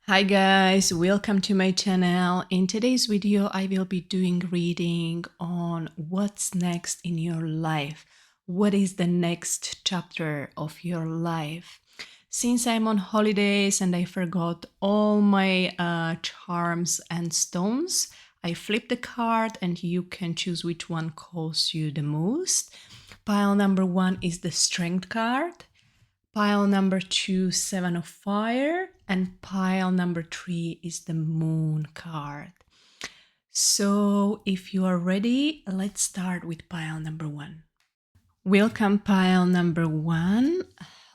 Hi guys, welcome to my channel. In today's video, I will be doing reading on what's next in your life. What is the next chapter of your life? Since I'm on holidays and I forgot all my charms and stones, I flipped the card and you can choose which one calls you the most. Pile number 1 is the Strength card. Pile number 2, Seven of Fire, and pile number 3 is the Moon card. So if you are ready, let's start with pile number 1. Welcome, pile number 1.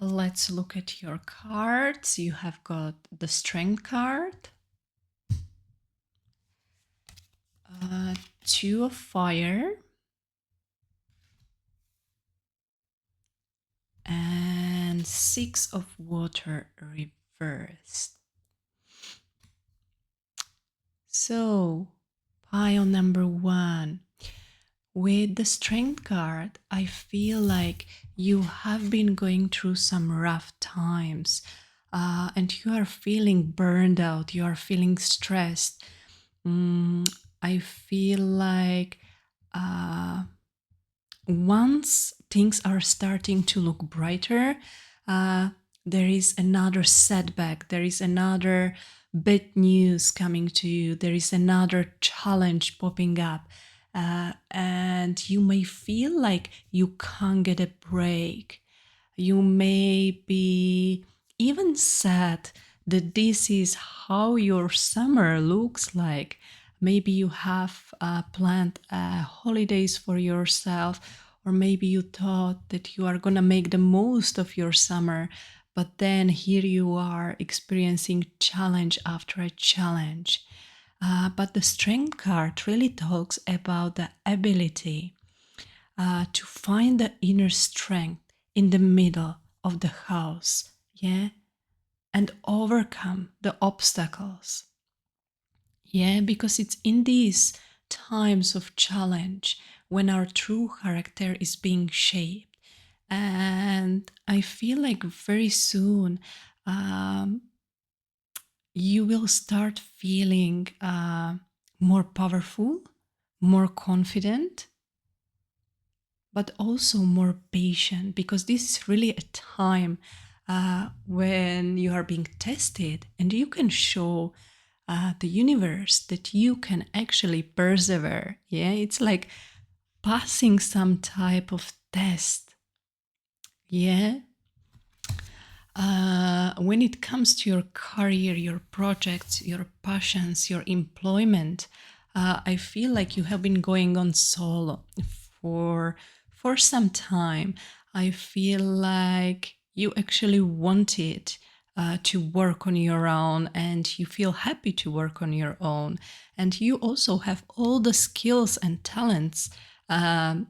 Let's look at your cards. You have got the Strength card, Two of Fire, and Six of Water reversed. So, pile number 1. With the Strength card, I feel like you have been going through some rough times and you are feeling burned out, you are feeling stressed. I feel like once things are starting to look brighter, there is another setback, there is another bad news coming to you, there is another challenge popping up, and you may feel like you can't get a break. You may be even sad that this is how your summer looks like. Maybe you have planned holidays for yourself, or maybe you thought that you are going to make the most of your summer, but then here you are experiencing challenge after a challenge. But the Strength card really talks about the ability to find the inner strength in the middle of the house, yeah, and overcome the obstacles. Yeah, because it's in these times of challenge when our true character is being shaped. And I feel like very soon you will start feeling more powerful, more confident, but also more patient, because this is really a time when you are being tested and you can show the universe that you can actually persevere. Yeah, it's like passing some type of test. Yeah. When it comes to your career, your projects, your passions, your employment, I feel like you have been going on solo for some time. I feel like you actually wanted to work on your own, and you feel happy to work on your own, and you also have all the skills and talents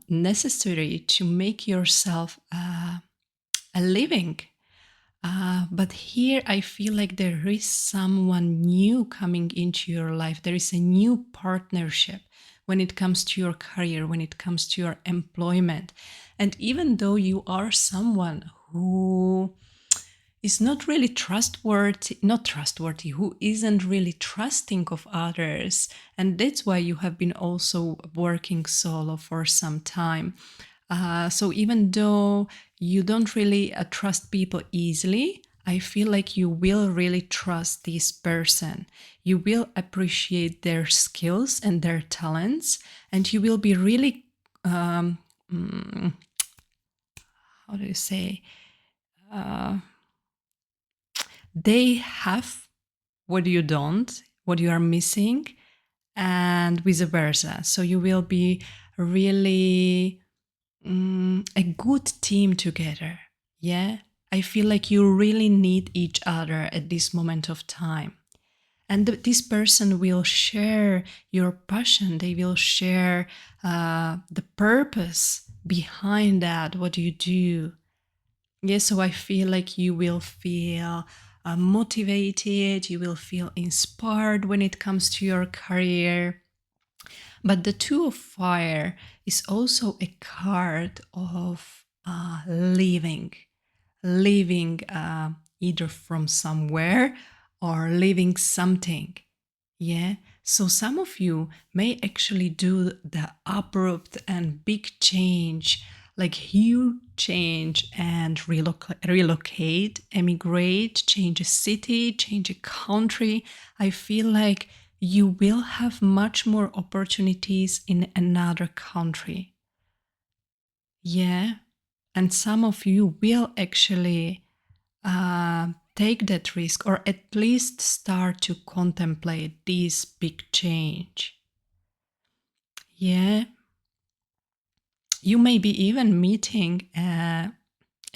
necessary to make yourself a living. But here I feel like there is someone new coming into your life. There is a new partnership when it comes to your career, when it comes to your employment. And even though you are someone who is not really trustworthy, who isn't really trusting of others, and that's why you have been also working solo for some time. So even though you don't really trust people easily, I feel like you will really trust this person. You will appreciate their skills and their talents, and you will be really, how do you say, they have what you don't, what you are missing, and vice versa. So you will be really a good team together. Yeah, I feel like you really need each other at this moment of time. And this person will share your passion. They will share the purpose behind that, what you do. Yeah, so I feel like you will feel motivated, you will feel inspired when it comes to your career. But the Two of Fire is also a card of leaving either from somewhere or leaving something. Yeah. So some of you may actually do the abrupt and big change, like huge change, and relocate, emigrate, change a city, change a country. I feel like you will have much more opportunities in another country. Yeah. And some of you will actually take that risk, or at least start to contemplate this big change. Yeah. You may be even meeting a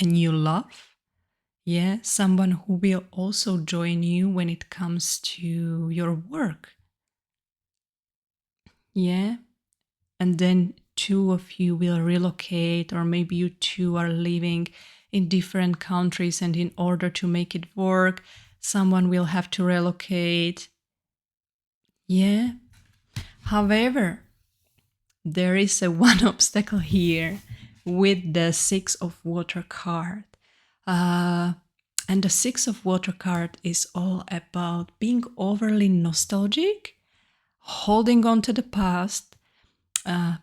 new love. Yeah. Someone who will also join you when it comes to your work. Yeah. And then two of you will relocate, or maybe you two are living in different countries, and in order to make it work, someone will have to relocate. Yeah. However, there is a one obstacle here with the Six of Water card. And the Six of Water card is all about being overly nostalgic, holding on to the past,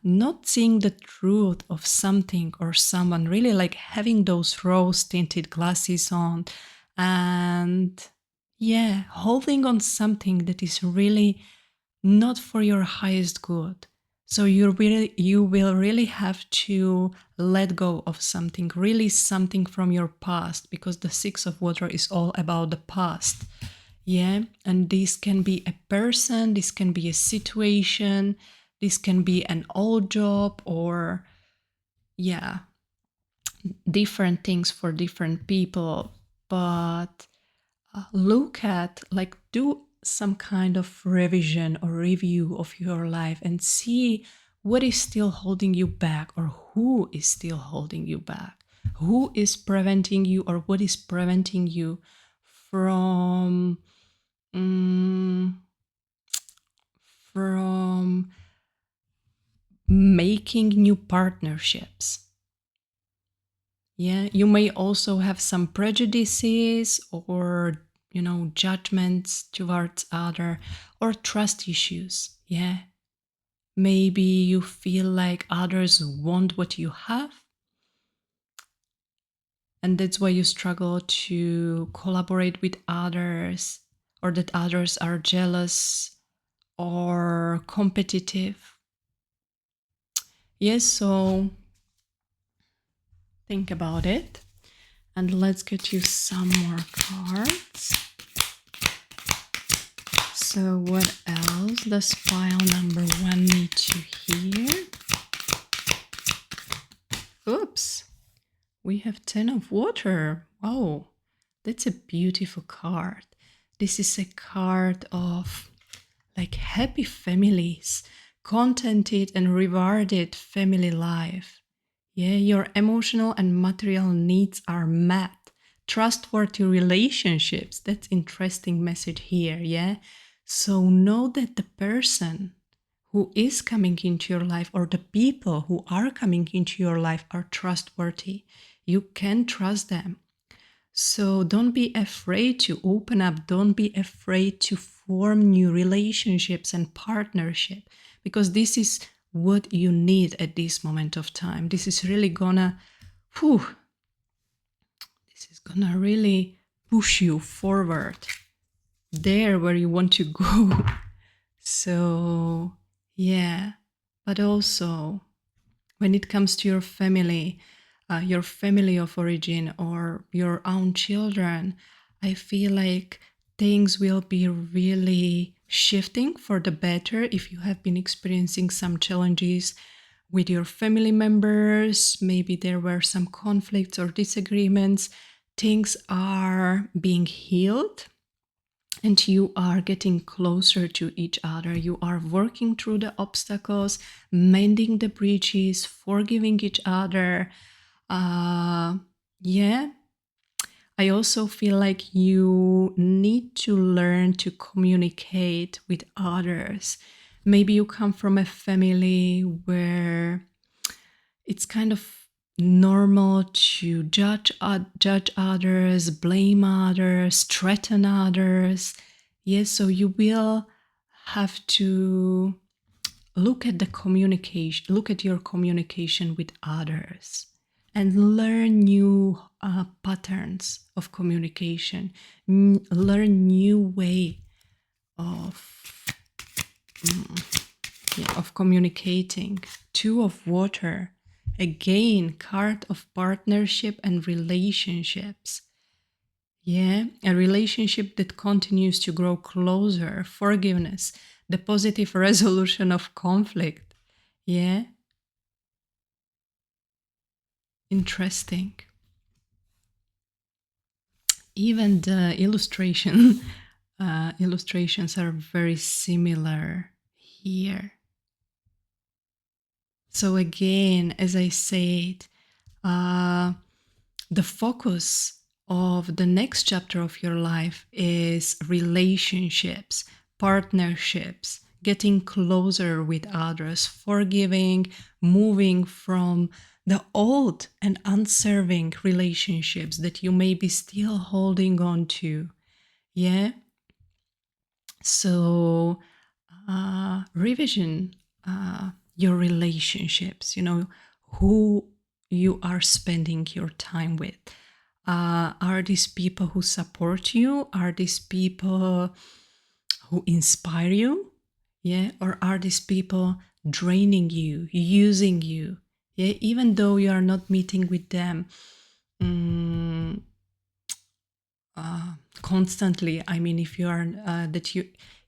not seeing the truth of something or someone, really like having those rose tinted glasses on, and yeah, holding on something that is really not for your highest good. So you will really have to let go of something, really something from your past, because the Six of Water is all about the past. Yeah, and this can be a person, this can be a situation, this can be an old job, or yeah, different things for different people. But look at, like, do some kind of revision or review of your life and see what is still holding you back, or who is still holding you back, who is preventing you, or what is preventing you from from making new partnerships. Yeah, you may also have some prejudices, or judgments towards other, or trust issues. Yeah, maybe you feel like others want what you have, and that's why you struggle to collaborate with others, or that others are jealous or competitive. Yes, so think about it. And let's get you some more cards. So what else does pile number 1 need to hear? Oops, we have 10 of water. Wow, that's a beautiful card. This is a card of like happy families, contented and rewarded family life. Yeah, your emotional and material needs are met. Trustworthy relationships. That's interesting message here, yeah? So know that the person who is coming into your life, or the people who are coming into your life, are trustworthy. You can trust them. So don't be afraid to open up. Don't be afraid to form new relationships and partnership, because this is what you need at this moment of time. This is really gonna, this is gonna really push you forward there where you want to go. So yeah, but also when it comes to your family of origin, or your own children, I feel like things will be really shifting for the better. If you have been experiencing some challenges with your family members, maybe there were some conflicts or disagreements, things are being healed, and you are getting closer to each other. You are working through the obstacles, mending the bridges, forgiving each other. Yeah. I also feel like you need to learn to communicate with others. Maybe you come from a family where it's kind of normal to judge others, blame others, threaten others. Yes, so you will have to look at your communication with others and learn new patterns of communication, learn new way of of communicating. Two of water, again, card of partnership and relationships. Yeah, a relationship that continues to grow closer, forgiveness, the positive resolution of conflict. Yeah, interesting. Even the illustrations are very similar here. So again, as I said, the focus of the next chapter of your life is relationships, partnerships, getting closer with others, forgiving, moving from the old and unserving relationships that you may be still holding on to. Yeah. So, revision your relationships, who you are spending your time with. Are these people who support you? Are these people who inspire you? Yeah. Or are these people draining you, using you? Yeah. Even though you are not meeting with them constantly. I mean, if you are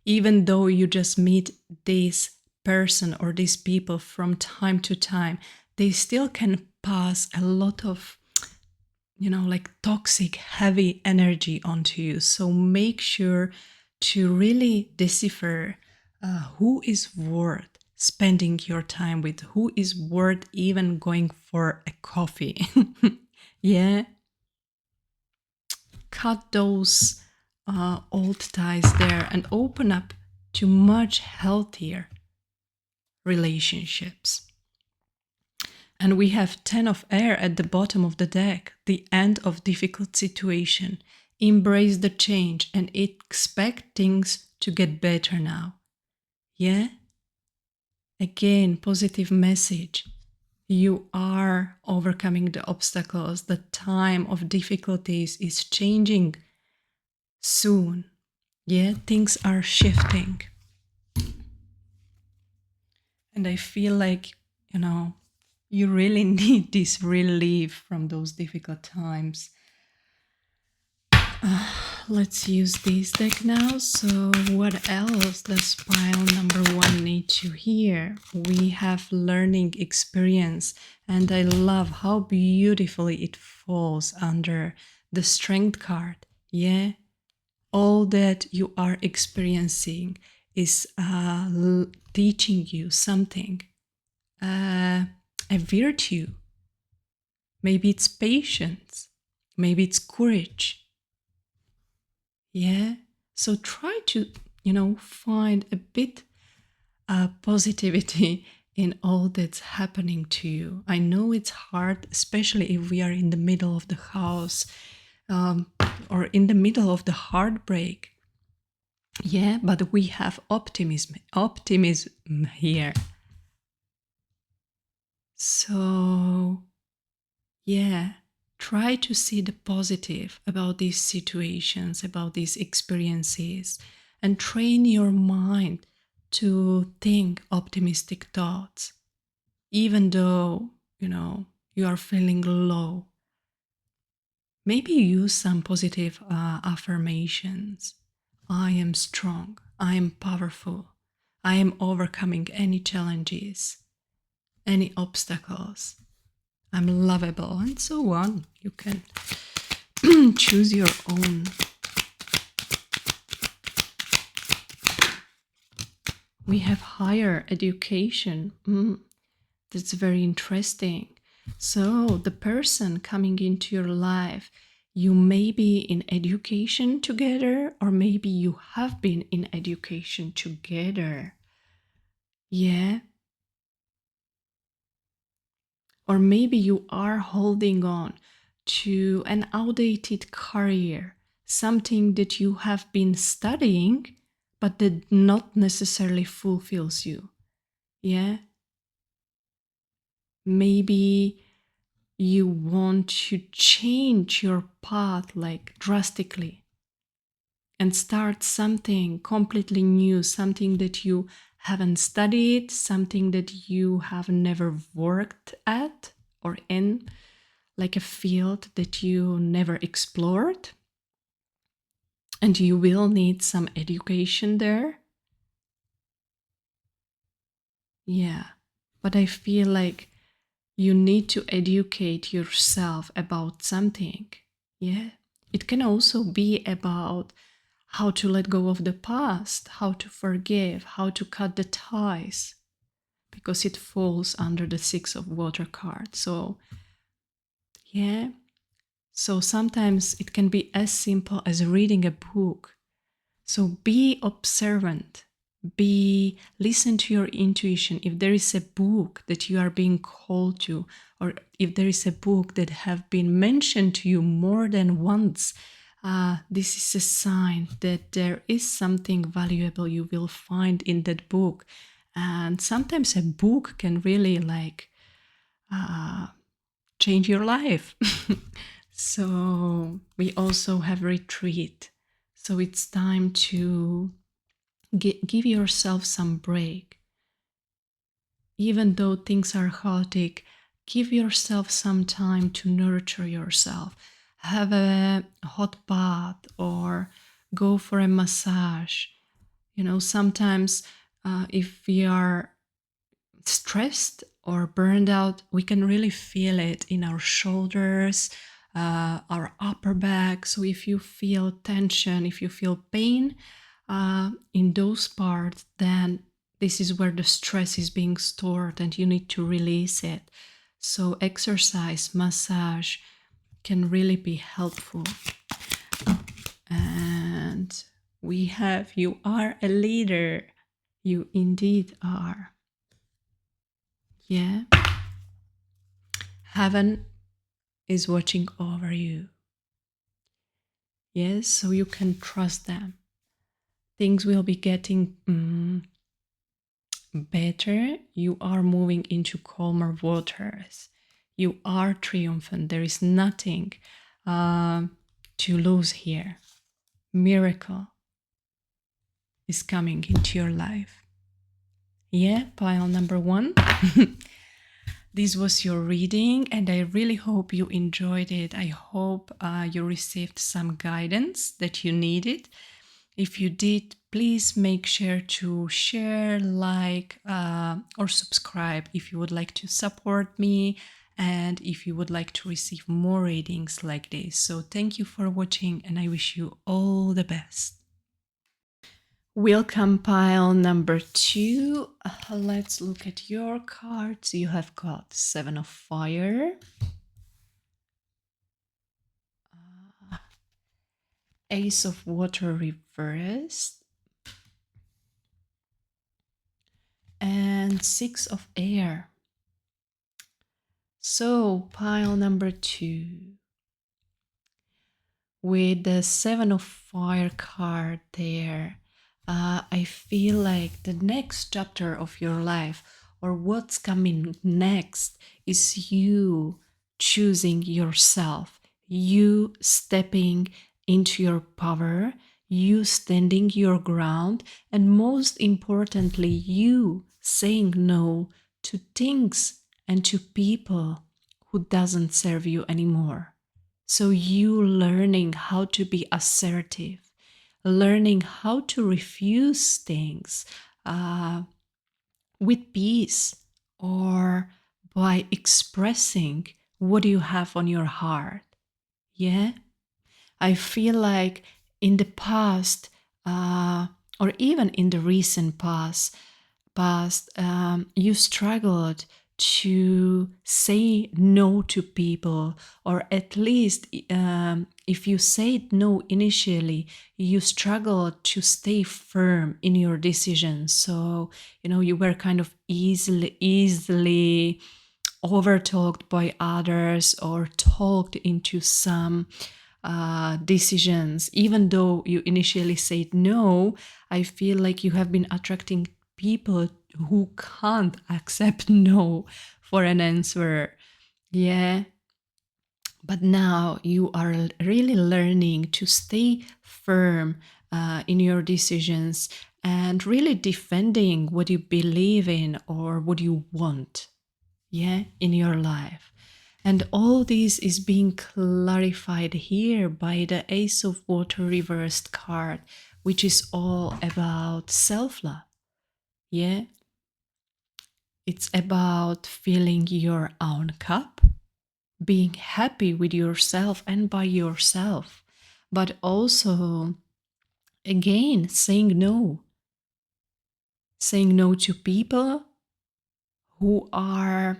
even though you just meet this person or these people from time to time, they still can pass a lot of, like toxic, heavy energy onto you. So make sure to really decipher who is worth spending your time with, who is worth even going for a coffee. Yeah, cut those old ties there and open up to much healthier relationships. And we have 10 of air at the bottom of the deck, the end of difficult situation. Embrace the change and expect things to get better now. Yeah? Again, positive message. You are overcoming the obstacles. The time of difficulties is changing soon. Yeah, things are shifting. And I feel like, you really need this relief from those difficult times. Let's use this deck now. So what else does pile number 1 need to hear? We have learning experience, and I love how beautifully it falls under the strength card. Yeah, all that you are experiencing is teaching you something, a virtue. Maybe it's patience, maybe it's courage. Yeah. So try to, find a bit positivity in all that's happening to you. I know it's hard, especially if we are in the middle of the house or in the middle of the heartbreak. Yeah, but we have optimism here. So, yeah, try to see the positive about these situations, about these experiences, and train your mind to think optimistic thoughts, even though, you are feeling low. Maybe use some positive affirmations. I am strong. I am powerful. I am overcoming any challenges, any obstacles. I'm lovable, and so on. You can choose your own. We have higher education. That's very interesting. So, the person coming into your life, you may be in education together, or maybe you have been in education together. Yeah. Or maybe you are holding on to an outdated career, something that you have been studying, but that not necessarily fulfills you. Yeah? Maybe you want to change your path like drastically and start something completely new, something that you haven't studied, something that you have never worked at or in, like a field that you never explored. And you will need some education there. Yeah. But I feel like you need to educate yourself about something. Yeah. It can also be about how to let go of the past, how to forgive, how to cut the ties, because it falls under the Six of Water card. So, yeah. So sometimes it can be as simple as reading a book. So be observant, listen to your intuition. If there is a book that you are being called to, or if there is a book that have been mentioned to you more than once, this is a sign that there is something valuable you will find in that book. And sometimes a book can really change your life. So we also have retreat. So it's time to give yourself some break. Even though things are chaotic, give yourself some time to nurture yourself. Have a hot bath or go for a massage. Sometimes if we are stressed or burned out, we can really feel it in our shoulders, our upper back. So if you feel tension, if you feel pain in those parts, then this is where the stress is being stored and you need to release it. So exercise, massage can really be helpful. And we have, you are a leader. You indeed are. Yeah. Heaven is watching over you. Yes, so you can trust them. Things will be getting better. You are moving into calmer waters. You are triumphant. There is nothing to lose here. Miracle is coming into your life. Yeah, pile number 1. This was your reading, and I really hope you enjoyed it. I hope you received some guidance that you needed. If you did, please make sure to share, like, or subscribe if you would like to support me and if you would like to receive more readings like this. So thank you for watching, and I wish you all the best. Welcome pile number 2. Let's look at your cards. You have got 7 of Fire, Ace of Water reversed, and 6 of Air. So pile number 2, with the 7 of Fire card there, I feel like the next chapter of your life, or what's coming next, is you choosing yourself, you stepping into your power, you standing your ground, and most importantly, you saying no to things and to people who doesn't serve you anymore. So you learning how to be assertive, learning how to refuse things with peace, or by expressing what you have on your heart. Yeah, I feel like in the past, or even in the recent past, you struggled to say no to people, or at least if you said no initially, you struggled to stay firm in your decisions. So you were kind of easily overtalked by others or talked into some decisions, even though you initially said no. I feel like you have been attracting people who can't accept no for an answer. Yeah. But now you are really learning to stay firm in your decisions and really defending what you believe in or what you want, yeah, in your life. And all this is being clarified here by the Ace of Water reversed card, which is all about self-love. Yeah. It's about filling your own cup, being happy with yourself and by yourself, but also, again, saying no. Saying no to people who are,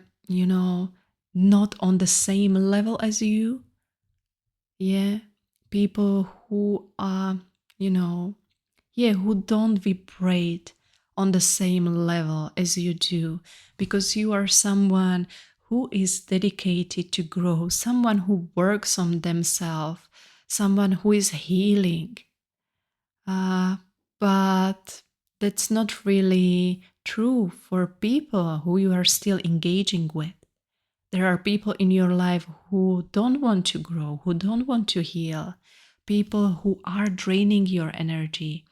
not on the same level as you. Yeah. People who are, who don't vibrate on the same level as you do, because you are someone who is dedicated to grow, someone who works on themselves, someone who is healing. But that's not really true for people who you are still engaging with. There are people in your life who don't want to grow, who don't want to heal, people who are draining your energy,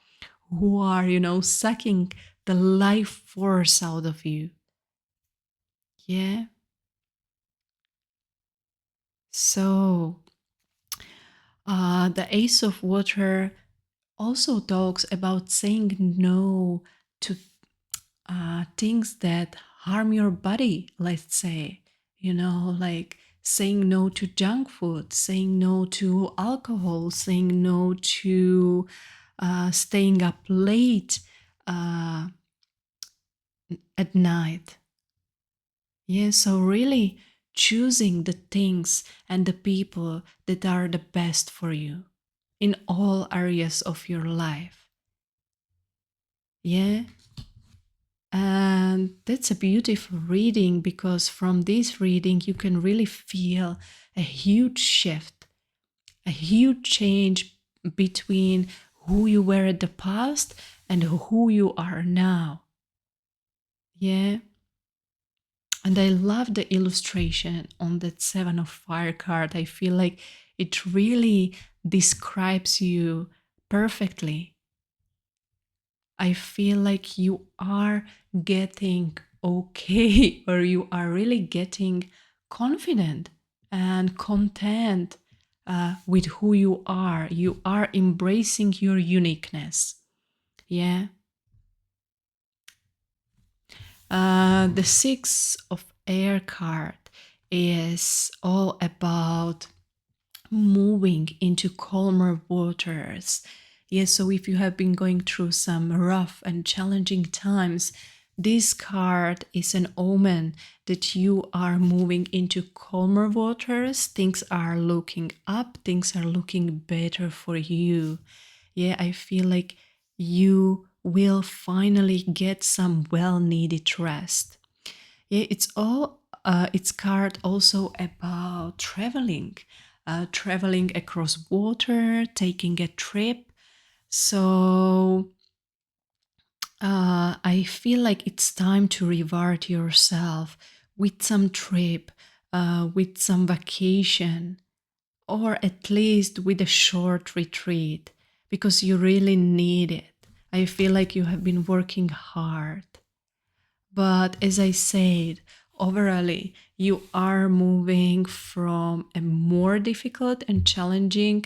who are, sucking the life force out of you. Yeah. So, the Ace of Water also talks about saying no to things that harm your body, let's say, like saying no to junk food, saying no to alcohol, saying no to staying up late at night. Yeah, so really choosing the things and the people that are the best for you in all areas of your life. Yeah. And that's a beautiful reading, because from this reading, you can really feel a huge shift, a huge change between who you were at the past and who you are now. Yeah. And I love the illustration on that Seven of Fire card. I feel like it really describes you perfectly. I feel like you are getting okay, or you are really getting confident and content with who you are. You are embracing your uniqueness. Yeah. The Six of Air card is all about moving into calmer waters. Yes, so if you have been going through some rough and challenging times, this card is an omen that you are moving into calmer waters. Things are looking up, things are looking better for you. Yeah, I feel like you will finally get some well-needed rest. Yeah, it's card also about traveling, traveling across water, taking a trip. So I feel like it's time to reward yourself with some trip, with some vacation, or at least with a short retreat, because you really need it. I feel like you have been working hard. But as I said, overall, you are moving from a more difficult and challenging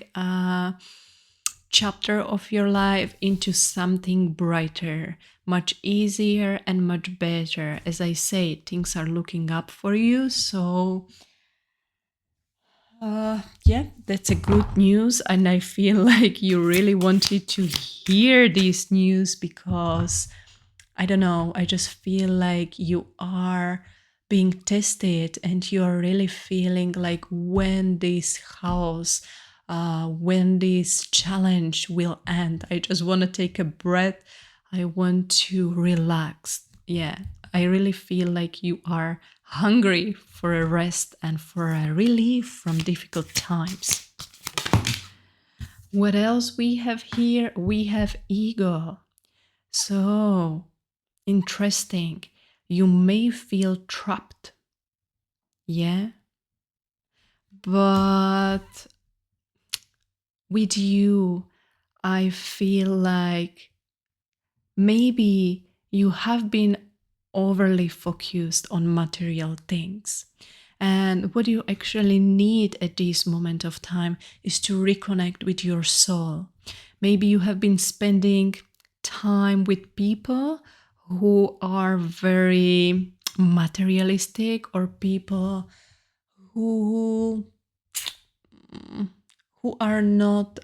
chapter of your life into something brighter, much easier and much better. As I said, things are looking up for you. So yeah, that's a good news. And I feel like you really wanted to hear this news, because I don't know, I just feel like you are being tested and you are really feeling like when this house, when this challenge will end. I just want to take a breath. I want to relax. Yeah, I really feel like you are hungry for a rest and for a relief from difficult times. What else we have here? We have ego. So interesting. You may feel trapped. Yeah. But with you, I feel like maybe you have been overly focused on material things. And what you actually need at this moment of time is to reconnect with your soul. Maybe you have been spending time with people who are very materialistic, or people who are not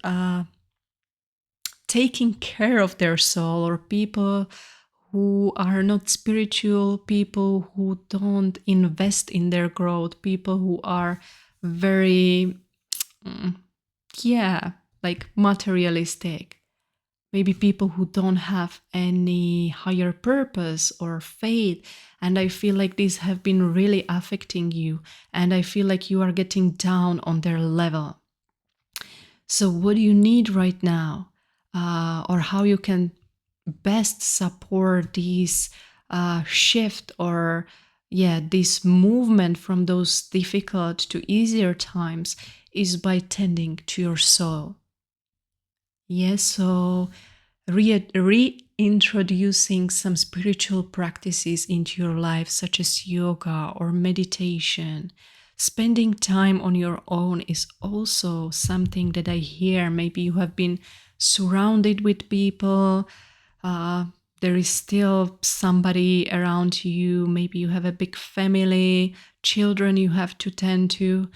taking care of their soul, or people who are not spiritual, people who don't invest in their growth, people who are very, like materialistic. Maybe people who don't have any higher purpose or faith. And I feel like these have been really affecting you. And I feel like you are getting down on their level. So what do you need right now? Or how you can best support this shift, or this movement from those difficult to easier times, is by tending to your soul. Yes, so reintroducing some spiritual practices into your life, such as yoga or meditation. Spending time on your own is also something that I hear. Maybe you have been surrounded with people. There is still somebody around you. Maybe you have a big family, children you have to tend to.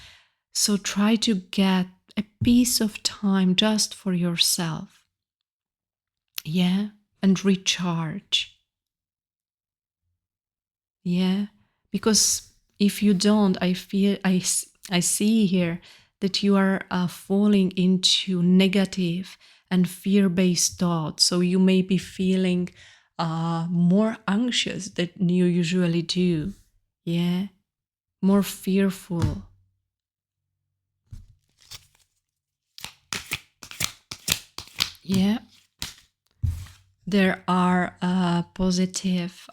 So try to get a piece of time just for yourself. Yeah, and recharge. Yeah, because if you don't, I see here that you are falling into negative and fear-based thoughts. So you may be feeling more anxious than you usually do. Yeah, more fearful. Yeah, there are positive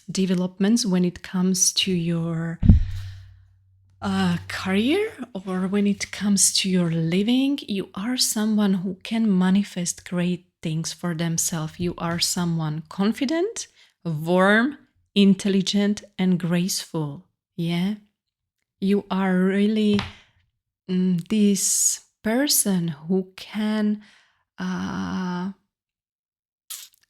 developments when it comes to your career, or when it comes to your living. You are someone who can manifest great things for themselves. You are someone confident, warm, intelligent, and graceful. Yeah, you are really this person uh,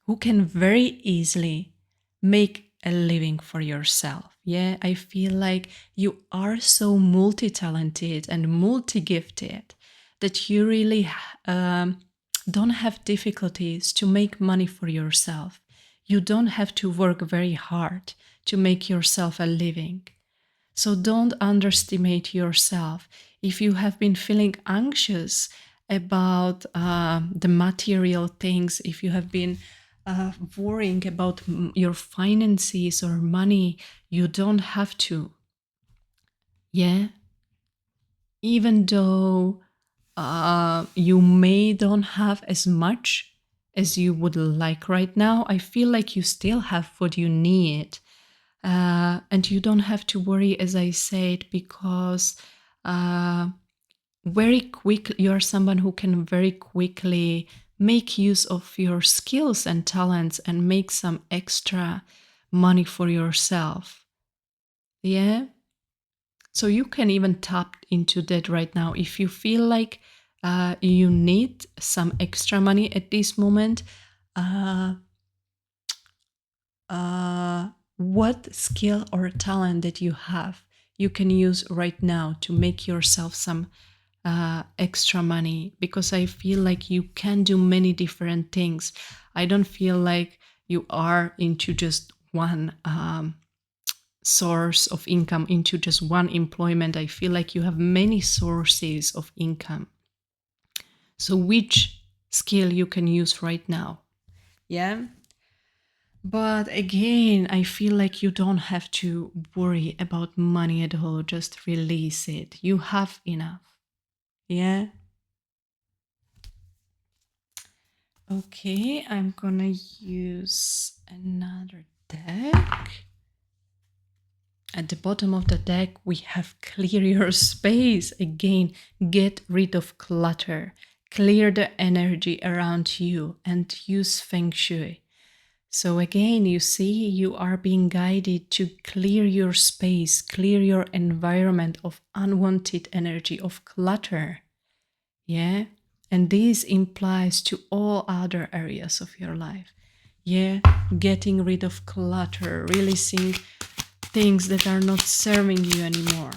who can very easily make a living for yourself. Yeah, I feel like you are so multi-talented and multi-gifted that you really don't have difficulties to make money for yourself. You don't have to work very hard to make yourself a living. So don't underestimate yourself. If you have been feeling anxious about the material things, if you have been worrying about your finances or money, you don't have to. Yeah. Even though you may don't have as much as you would like right now, I feel like you still have what you need. And you don't have to worry, as I said, because very quick, you're someone who can very quickly make use of your skills and talents and make some extra money for yourself. Yeah. So you can even tap into that right now. If you feel like you need some extra money at this moment, what skill or talent that you have, you can use right now to make yourself some extra money, because I feel like you can do many different things. I don't feel like you are into just one source of income, into just one employment. I feel like you have many sources of income. So which skill you can use right now? Yeah. But again, I feel like you don't have to worry about money at all. Just release it. You have enough. Yeah. Okay, I'm gonna use another deck. At the bottom of the deck, we have clear your space. Again, get rid of clutter. Clear the energy around you and use Feng Shui. So again, you see, you are being guided to clear your space, clear your environment of unwanted energy, of clutter. Yeah. And this implies to all other areas of your life. Yeah. Getting rid of clutter, releasing things that are not serving you anymore.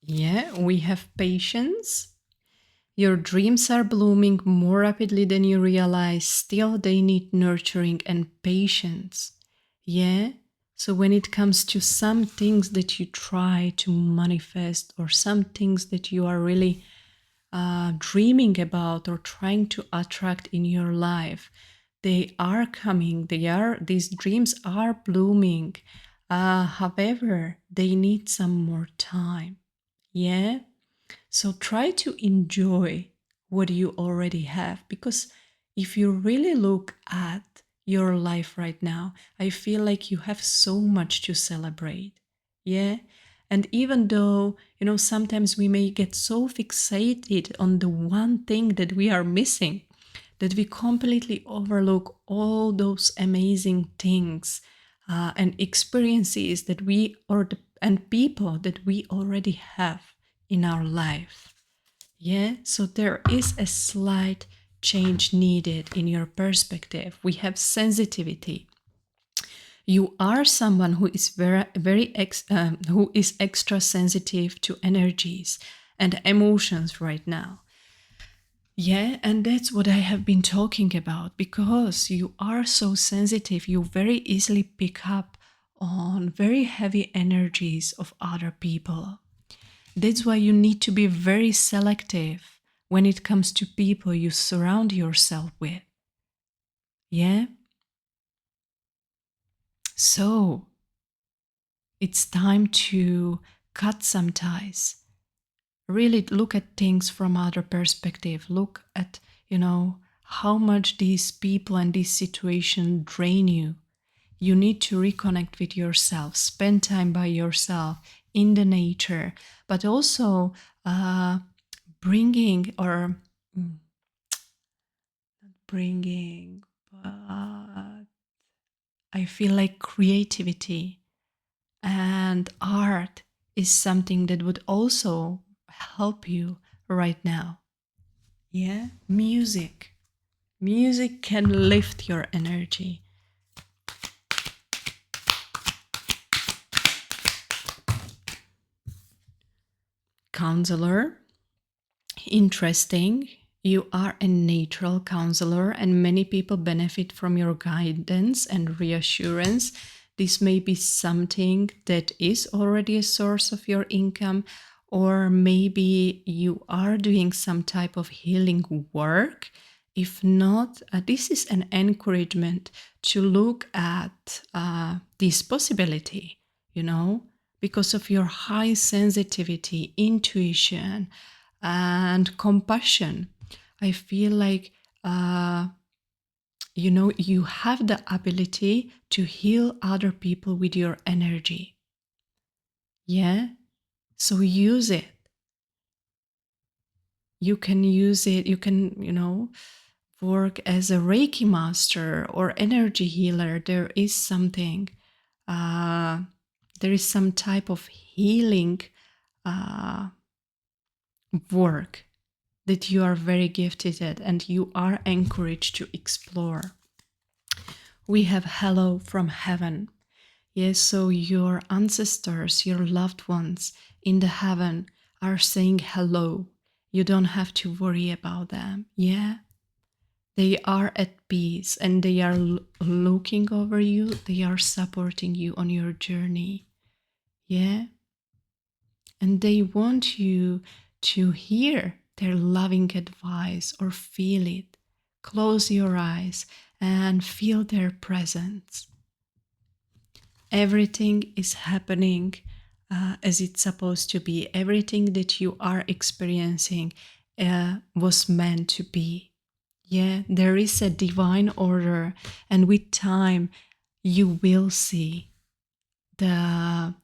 Yeah. We have patience. Your dreams are blooming more rapidly than you realize. Still, they need nurturing and patience. Yeah? So, when it comes to some things that you try to manifest, or some things that you are really dreaming about or trying to attract in your life, they are coming. These dreams are blooming. However, they need some more time. Yeah? So try to enjoy what you already have, because if you really look at your life right now, I feel like you have so much to celebrate. Yeah. And even though, sometimes we may get so fixated on the one thing that we are missing that we completely overlook all those amazing things and experiences that and people that we already have in our life. Yeah, so there is a slight change needed in your perspective. We have sensitivity. You are someone who is who is extra sensitive to energies and emotions right now. Yeah, and that's what I have been talking about. Because you are so sensitive, you very easily pick up on very heavy energies of other people. That's why you need to be very selective when it comes to people you surround yourself with. Yeah? So, it's time to cut some ties. Really look at things from other perspective. Look at, how much these people and this situation drain you. You need to reconnect with yourself, spend time by yourself in the nature, but also bringing or mm, bringing, but I feel like creativity and art is something that would also help you right now. Yeah, music. Music can lift your energy. Counselor. Interesting. You are a natural counselor, and many people benefit from your guidance and reassurance. This may be something that is already a source of your income, or maybe you are doing some type of healing work. If not, this is an encouragement to look at this possibility, because of your high sensitivity, intuition, and compassion. I feel like, you have the ability to heal other people with your energy. Yeah? So use it. You can use it, you can, work as a Reiki master or energy healer. There is something, there is some type of healing work that you are very gifted at and you are encouraged to explore. We have hello from heaven. Yes, so your ancestors, your loved ones in the heaven are saying hello. You don't have to worry about them. Yeah? They are at peace and they are looking over you. They are supporting you on your journey. Yeah? And they want you to hear their loving advice or feel it close your eyes and feel their presence. Everything is happening as it's supposed to be. Everything that you are experiencing was meant to be. Yeah, there is a divine order, and with time, you will see the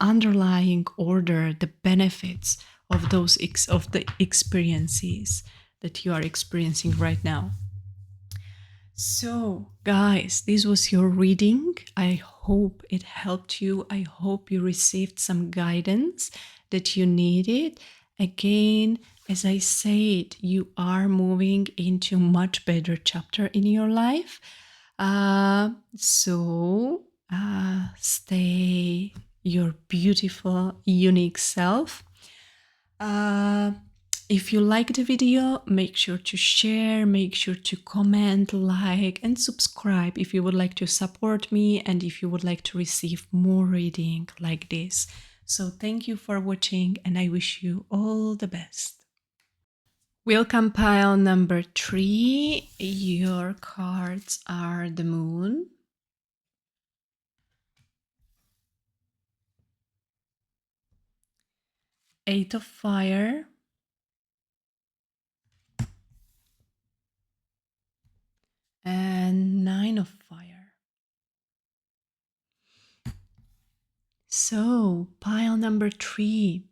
underlying order, the benefits of those of the experiences that you are experiencing right now. So, guys, this was your reading. I hope it helped you. I hope you received some guidance that you needed. Again, as I said, you are moving into much better chapter in your life. Stay your beautiful, unique self. If you like the video, make sure to share, make sure to comment, like, and subscribe if you would like to support me and if you would like to receive more reading like this. So thank you for watching, and I wish you all the best. Welcome pile number 3. Your cards are the Moon, Eight of Fire, and Nine of Fire. So, pile number 3.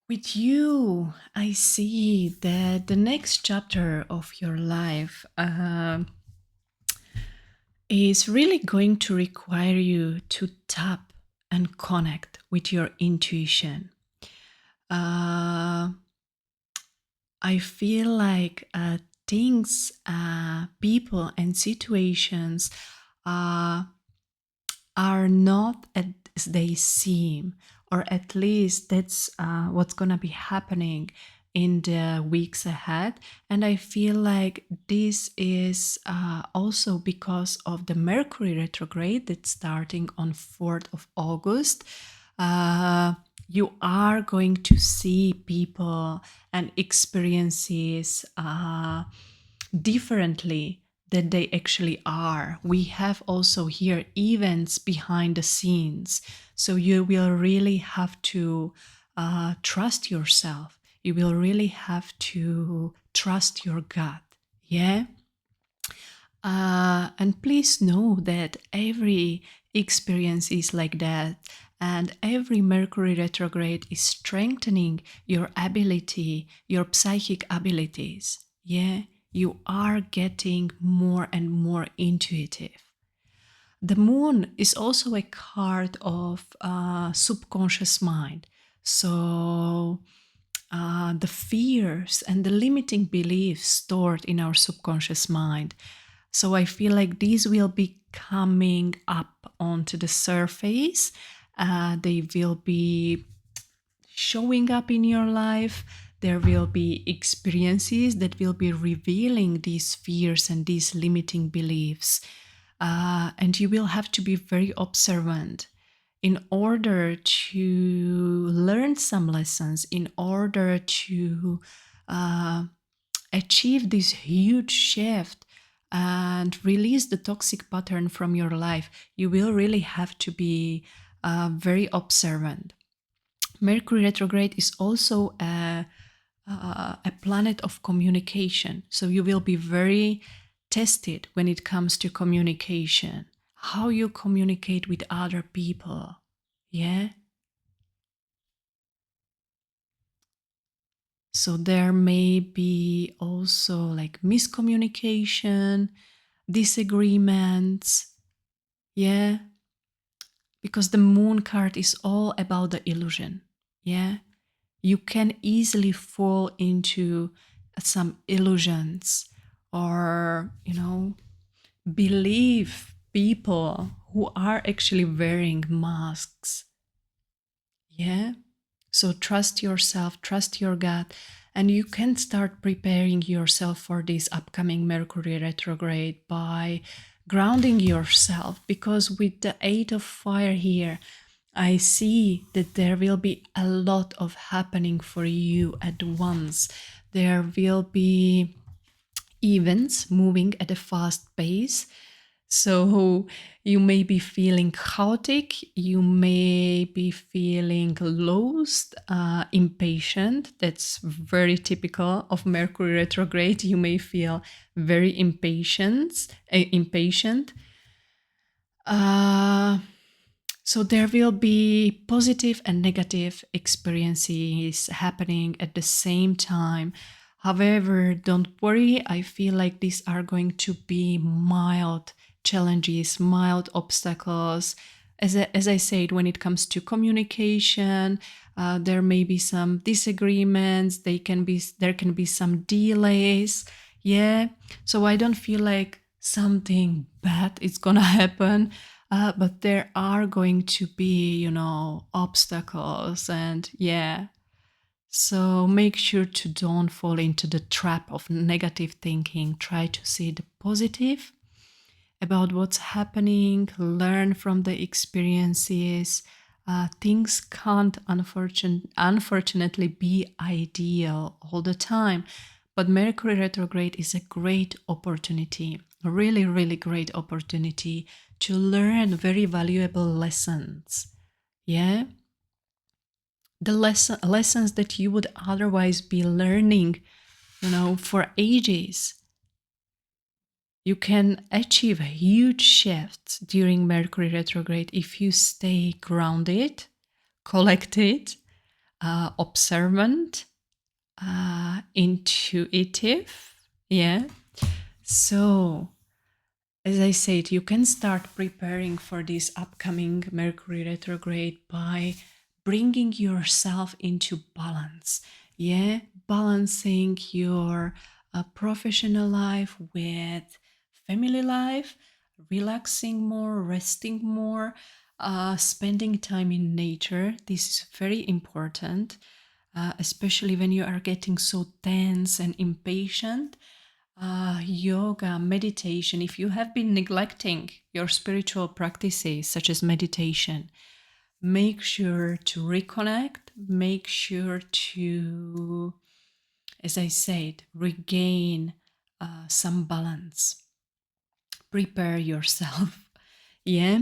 With you, I see that the next chapter of your life is really going to require you to tap and connect with your intuition. I feel like things, people, and situations are not as they seem, or at least that's what's gonna be happening in the weeks ahead. And I feel like this is also because of the Mercury retrograde that's starting on 4th of August. You are going to see people and experiences differently than they actually are. We have also here events behind the scenes. So you will really have to trust yourself. You will really have to trust your gut. Yeah? And please know that every experience is like that, and every Mercury retrograde is strengthening your ability, your psychic abilities. Yeah, you are getting more and more intuitive. The Moon is also a card of subconscious mind. So the fears and the limiting beliefs stored in our subconscious mind. So I feel like these will be coming up onto the surface. They will be showing up in your life. There will be experiences that will be revealing these fears and these limiting beliefs. And you will have to be very observant in order to learn some lessons, in order to achieve this huge shift and release the toxic pattern from your life. You will really have to be very observant. Mercury retrograde is also a planet of communication. So you will be very tested when it comes to communication, how you communicate with other people. Yeah. So there may be also like miscommunication, disagreements. Yeah. Because the Moon card is all about the illusion. Yeah. You can easily fall into some illusions, or, believe people who are actually wearing masks. Yeah. So trust yourself, trust your gut, and you can start preparing yourself for this upcoming Mercury retrograde by grounding yourself, because with the Eight of Fire here, I see that there will be a lot of happening for you at once. There will be events moving at a fast pace. So you may be feeling chaotic, you may be feeling lost, impatient. That's very typical of Mercury retrograde. You may feel very impatient. So there will be positive and negative experiences happening at the same time. However, don't worry. I feel like these are going to be mild challenges, mild obstacles. As I said, when it comes to communication, there may be some disagreements. There can be some delays. Yeah. So I don't feel like something bad is gonna happen. But there are going to be, obstacles, and yeah. So make sure to don't fall into the trap of negative thinking. Try to see the positive about what's happening, learn from the experiences. Things can't unfortunately be ideal all the time, but Mercury retrograde is a great opportunity, a really, really great opportunity to learn very valuable lessons. Yeah? The lessons that you would otherwise be learning, for ages. You can achieve huge shifts during Mercury retrograde if you stay grounded, collected, observant, intuitive. Yeah. So, as I said, you can start preparing for this upcoming Mercury retrograde by bringing yourself into balance. Yeah, balancing your professional life with family life, relaxing more, resting more, spending time in nature. This is very important, especially when you are getting so tense and impatient. Yoga, meditation, if you have been neglecting your spiritual practices such as meditation, make sure to reconnect, make sure to, as I said, regain some balance. Prepare yourself. Yeah.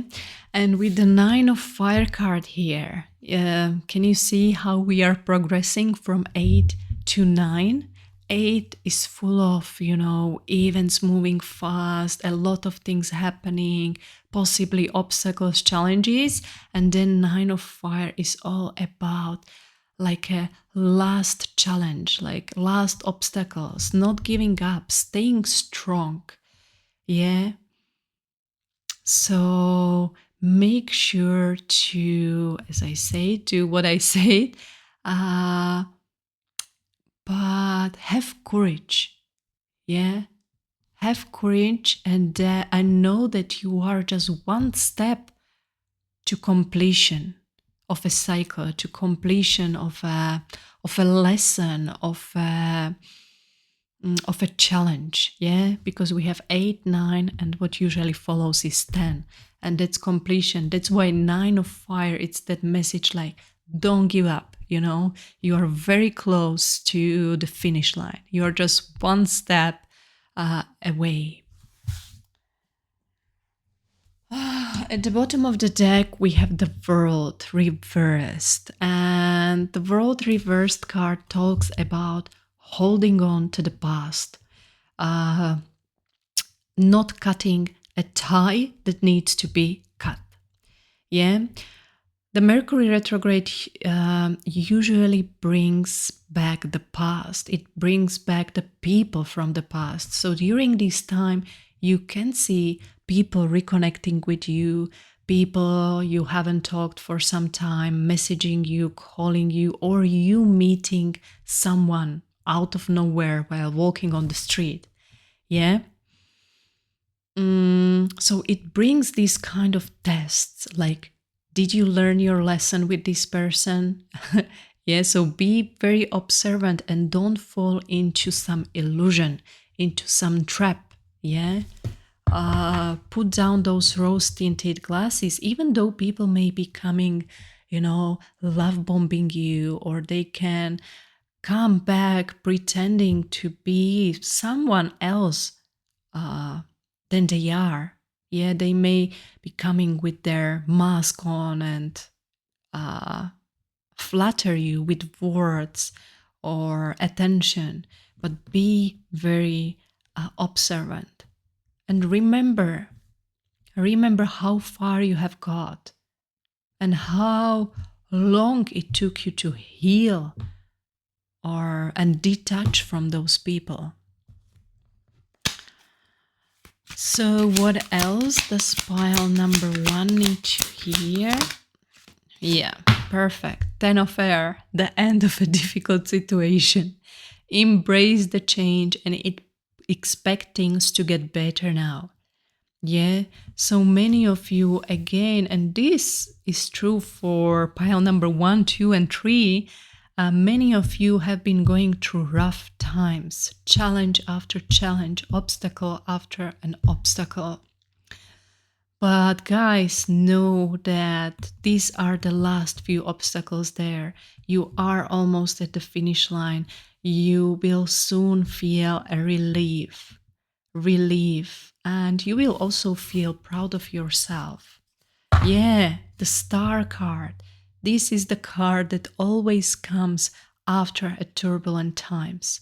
And with the 9 of Fire card here, can you see how we are progressing from 8 to 9? 8 is full of, events moving fast, a lot of things happening, possibly obstacles, challenges. And then 9 of Fire is all about like a last challenge, like last obstacles, not giving up, staying strong. Yeah. So make sure to, as I say, do what I say, but have courage. Yeah, have courage, and I know that you are just one step to completion of a cycle, to completion of a lesson, of a challenge. Yeah, because we have 8, 9, and what usually follows is 10, and that's completion. That's why 9 of Fire, it's that message like, don't give up. You are very close to the finish line. You are just one step away. At the bottom of the deck, we have the World reversed. And the World reversed card talks about holding on to the past, not cutting a tie that needs to be cut. Yeah. The Mercury retrograde usually brings back the past. It brings back the people from the past. So during this time, you can see people reconnecting with you, people you haven't talked for some time, messaging you, calling you, or you meeting someone out of nowhere while walking on the street. Yeah. So it brings these kind of tests like, did you learn your lesson with this person? Yeah, so be very observant and don't fall into some illusion, into some trap. Yeah. Put down those rose-tinted glasses, even though people may be coming, love bombing you, or they can come back pretending to be someone else than they are. Yeah, they may be coming with their mask on and flatter you with words or attention, but be very observant. And remember how far you have got and how long it took you to heal and detach from those people. So what else does pile number 1 need to hear? Yeah, perfect. 10 of air, the end of a difficult situation. Embrace the change and expect things to get better now. Yeah, so many of you, again, and this is true for pile number 1, 2, and 3, many of you have been going through rough times, challenge after challenge, obstacle after an obstacle. But guys, know that these are the last few obstacles there. You are almost at the finish line. You will soon feel a relief, and you will also feel proud of yourself. Yeah, the star card. This is the card that always comes after a turbulent times.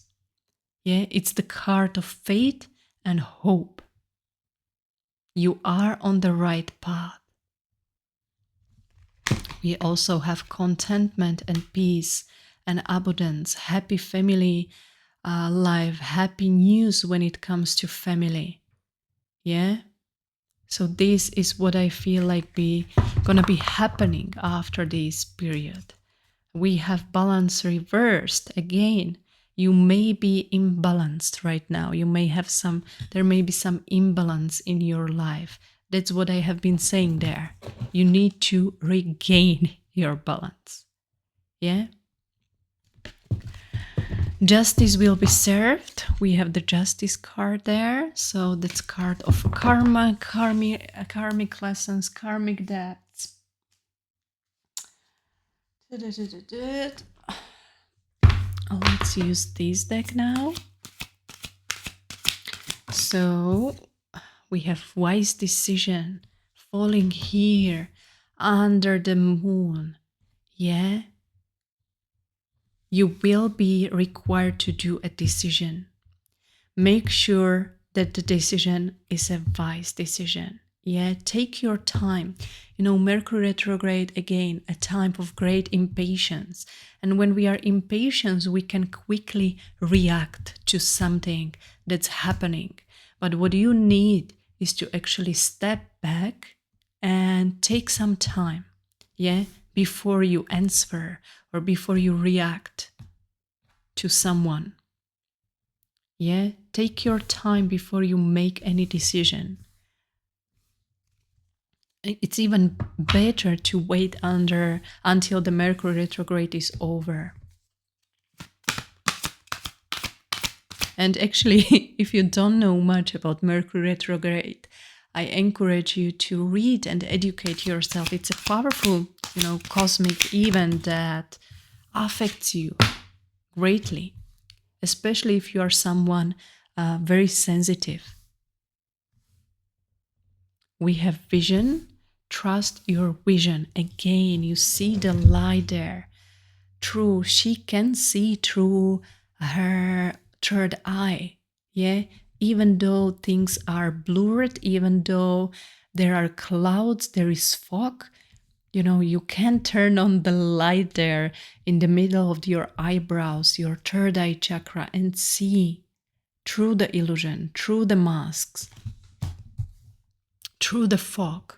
Yeah, it's the card of faith and hope. You are on the right path. We also have contentment and peace and abundance, happy family life, happy news when it comes to family. Yeah? So this is what I feel like gonna be happening after this period. We have balance reversed again. You may be imbalanced right now. There may be some imbalance in your life. That's what I have been saying there. You need to regain your balance. Yeah? Justice will be served. We have the justice card there. So that's card of karma, karmic lessons, karmic debts. Let's use this deck now. So we have wise decision falling here under the moon. Yeah? You will be required to do a decision. Make sure that the decision is a wise decision. Yeah, take your time. Mercury retrograde, again, a time of great impatience. And when we are impatient, we can quickly react to something that's happening. But what you need is to actually step back and take some time, yeah, before you answer or before you react to someone. Yeah, take your time before you make any decision. It's even better to wait until the Mercury retrograde is over. And actually, if you don't know much about Mercury retrograde, I encourage you to read and educate yourself. It's a powerful, cosmic event that affects you greatly, especially if you are someone very sensitive. We have vision. Trust your vision. Again, you see the light there. True, she can see through her third eye. Yeah, even though things are blurred, even though there are clouds, there is fog, you can turn on the light there in the middle of your eyebrows, your third eye chakra, and see through the illusion, through the masks, through the fog.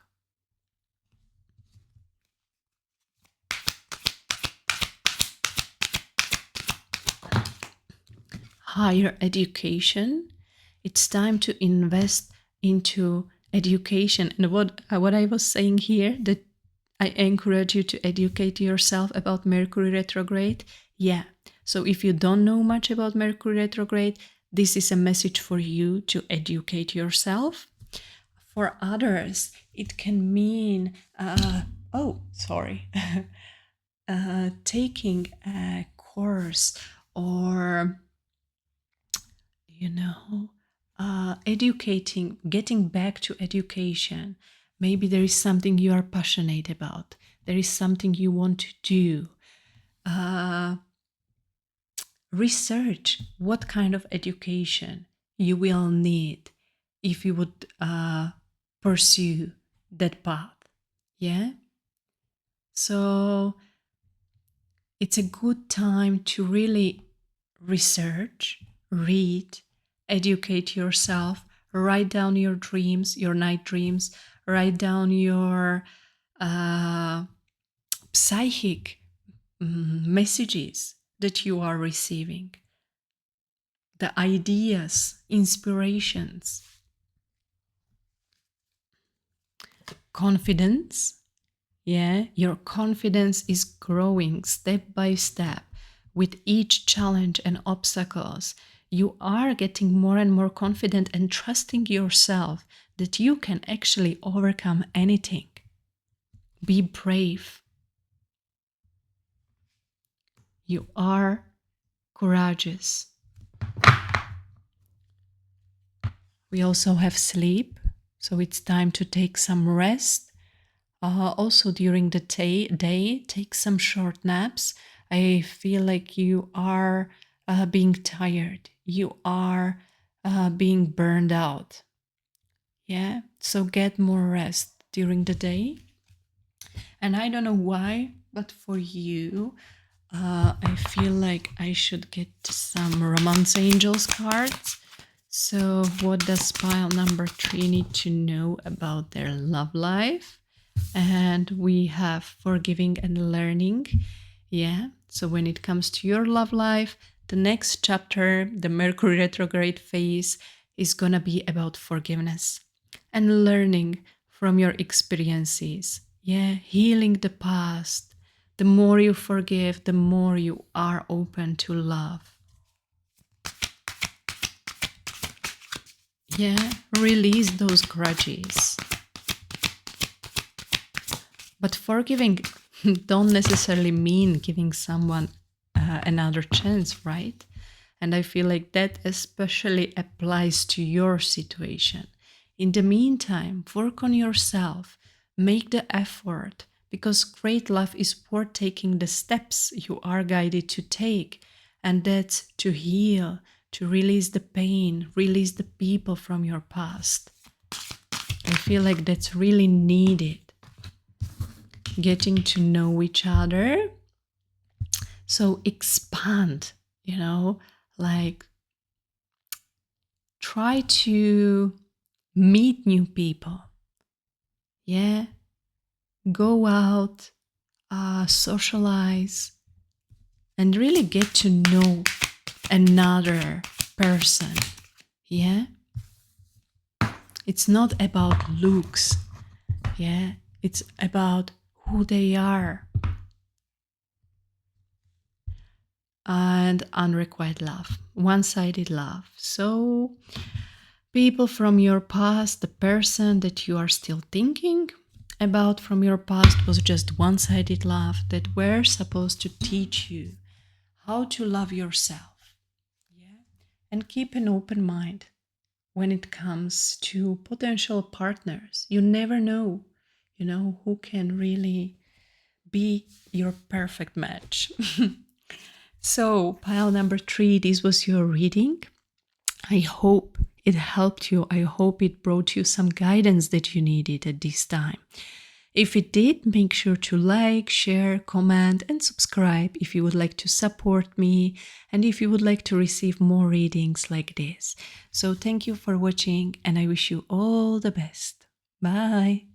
Higher education. It's time to invest into education. And what I was saying here, that I encourage you to educate yourself about Mercury retrograde. Yeah. So if you don't know much about Mercury retrograde, this is a message for you to educate yourself. For others, it can mean, taking a course or, educating, getting back to education. Maybe there is something you are passionate about. There is something you want to do. Research what kind of education you will need if you would pursue that path. Yeah? So it's a good time to really research, read, educate yourself, write down your dreams, your night dreams, write down your psychic messages that you are receiving, the ideas, inspirations, confidence. Yeah, your confidence is growing step by step with each challenge and obstacles. You are getting more and more confident and trusting yourself that you can actually overcome anything. Be brave. You are courageous. We also have sleep, so it's time to take some rest. Also, during the day, take some short naps. I feel like you are being tired. You are being burned out. Yeah, so get more rest during the day. And I don't know why, but for you, I feel like I should get some Romance Angels cards. So, what does pile number 3 need to know about their love life? And we have forgiving and learning. Yeah, so when it comes to your love life, the next chapter, the Mercury retrograde phase, is gonna be about forgiveness and learning from your experiences. Yeah, healing the past. The more you forgive, the more you are open to love. Yeah, release those grudges. But forgiving don't necessarily mean giving someone another chance, right? And I feel like that especially applies to your situation. In the meantime, work on yourself, make the effort, because great love is worth taking the steps you are guided to take, and that's to heal, to release the pain, release the people from your past. I feel like that's really needed. Getting to know each other. So expand, like try to meet new people. Yeah. Go out, socialize, and really get to know another person. Yeah. It's not about looks. Yeah. It's about who they are. And unrequited love, one-sided love. So people from your past, the person that you are still thinking about from your past was just one-sided love that were supposed to teach you how to love yourself. Yeah. And keep an open mind when it comes to potential partners. You never know, who can really be your perfect match. So, pile number 3, this was your reading. I hope it helped you. I hope it brought you some guidance that you needed at this time. If it did, make sure to like, share, comment, and subscribe if you would like to support me and if you would like to receive more readings like this. So, thank you for watching, and I wish you all the best. Bye.